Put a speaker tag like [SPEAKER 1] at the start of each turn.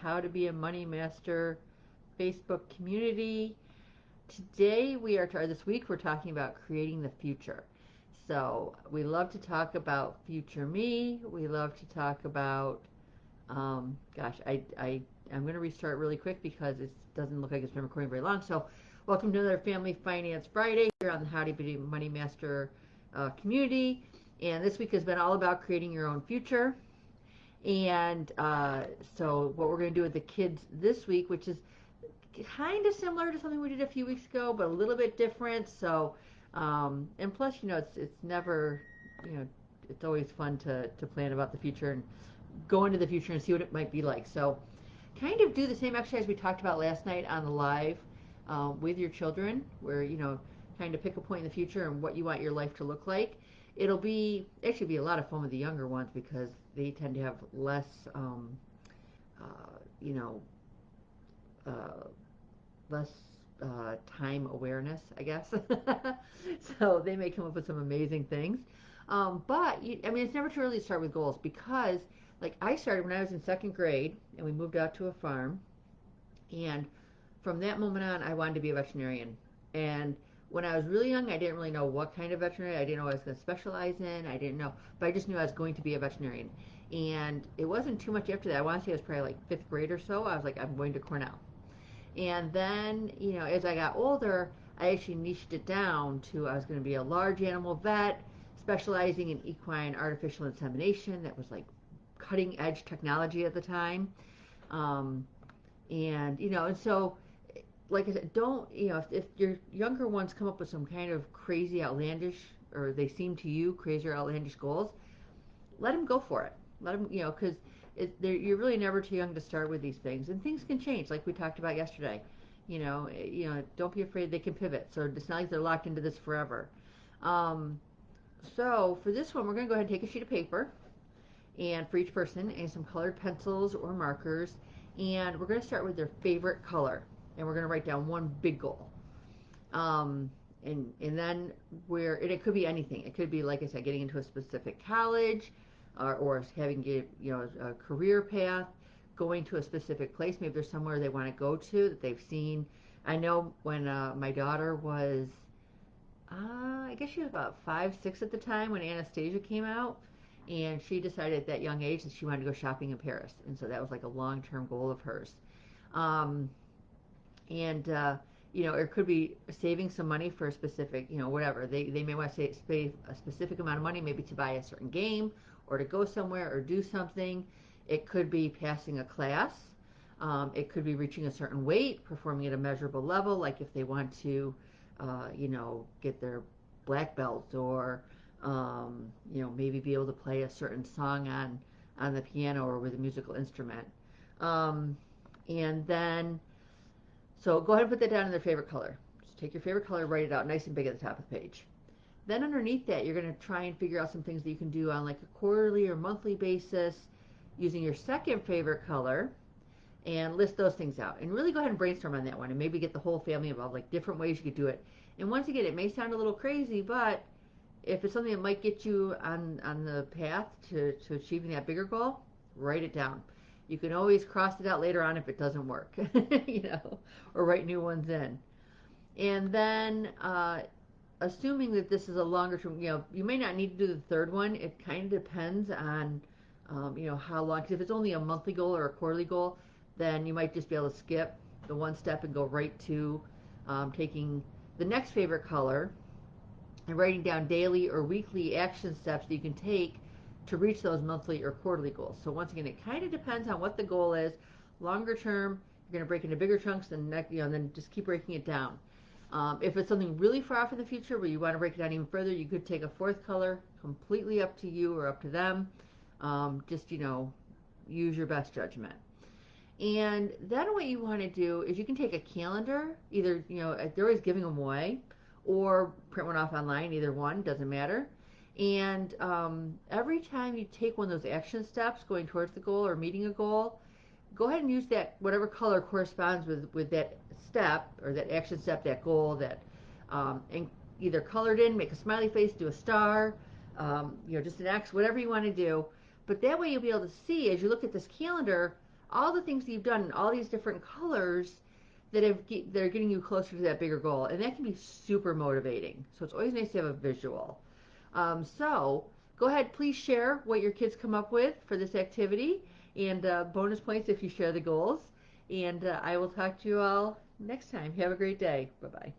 [SPEAKER 1] How to Be a Money Master Facebook community. Today this week we're talking about creating the future. So we love to talk about future me. We love to talk about, I'm going to restart really quick because it doesn't look like it's been recording very long. So welcome to another Family Finance Friday here on the How to Be a Money Master community. And this week has been all about creating your own future. And so what we're going to do with the kids this week, which is kind of similar to something we did a few weeks ago, but a little bit different. So, and plus, it's never, it's always fun to plan about the future and go into the future and see what it might be like. So, kind of do the same exercise we talked about last night on the live with your children, where kind of pick a point in the future and what you want your life to look like. It'll be actually be a lot of fun with the younger ones because they tend to have less, you know, less time awareness, I guess. So they may come up with some amazing things. But I mean, it's never too early to start with goals because, like, I started when I was in second grade and we moved out to a farm, and from that moment on, I wanted to be a veterinarian. And when I was really young, I didn't really know what kind of veterinarian. I didn't know what I was going to specialize in. I didn't know, but I just knew I was going to be a veterinarian. And it wasn't too much after that. I want to say it was probably like fifth grade or so. I was like, I'm going to Cornell. And then, as I got older, I actually niched it down to I was going to be a large animal vet, specializing in equine artificial insemination. That was like cutting edge technology at the time. Um, and so, like I said, don't, if your younger ones come up with some kind of crazy, outlandish, or they seem to you crazy or outlandish goals, let them go for it. Let them, because you're really never too young to start with these things, and things can change, like we talked about yesterday. Don't be afraid they can pivot. So it's not like they're locked into this forever. Um, so for this one, we're going to go ahead and take a sheet of paper, and for each person, and some colored pencils or markers, and we're going to start with their favorite color, and we're going to write down one big goal. And then and it could be anything. It could be, like I said, getting into a specific college, or having a career path, going to a specific place. Maybe there's somewhere they want to go to that they've seen. I know when my daughter was, I guess she was about 5, 6 at the time when Anastasia came out, and she decided at that young age that she wanted to go shopping in Paris, and so that was like a long-term goal of hers. Um, and it could be saving some money for a specific, whatever. They may want to save a specific amount of money, maybe to buy a certain game or to go somewhere or do something. It could be passing a class. It could be reaching a certain weight, performing at a measurable level, like if they want to, get their black belt, or maybe be able to play a certain song on the piano or with a musical instrument. And then so go ahead and put that down in their favorite color. Just take your favorite color, write it out nice and big at the top of the page. Then underneath that, you're going to try and figure out some things that you can do on like a quarterly or monthly basis using your second favorite color, and list those things out. And really go ahead and brainstorm on that one, and maybe get the whole family involved, like different ways you could do it. And once again, it may sound a little crazy, but if it's something that might get you on the path to achieving that bigger goal, write it down. You can always cross it out later on if it doesn't work, or write new ones in. And then, assuming that this is a longer term, you may not need to do the third one. It kind of depends on, how long. Because if it's only a monthly goal or a quarterly goal, then you might just be able to skip the one step and go right to taking the next favorite color and writing down daily or weekly action steps that you can take to reach those monthly or quarterly goals. So once again, it kind of depends on what the goal is. Longer term, you're going to break into bigger chunks, and then just keep breaking it down. If it's something really far off in the future where you want to break it down even further, you could take a fourth color. Completely up to you or up to them. Just use your best judgment. And then what you want to do is you can take a calendar. Either they're always giving them away, or print one off online. Either one, doesn't matter. And every time you take one of those action steps going towards the goal or meeting a goal, go ahead and use that whatever color corresponds with that step or that action step, that goal, and either colored in, make a smiley face, do a star, just an X, whatever you want to do. But that way you'll be able to see as you look at this calendar, all the things that you've done in all these different colors that are getting you closer to that bigger goal, and that can be super motivating. So it's always nice to have a visual. So go ahead, please share what your kids come up with for this activity, and bonus points if you share the goals. And I will talk to you all next time. Have a great day. Bye bye.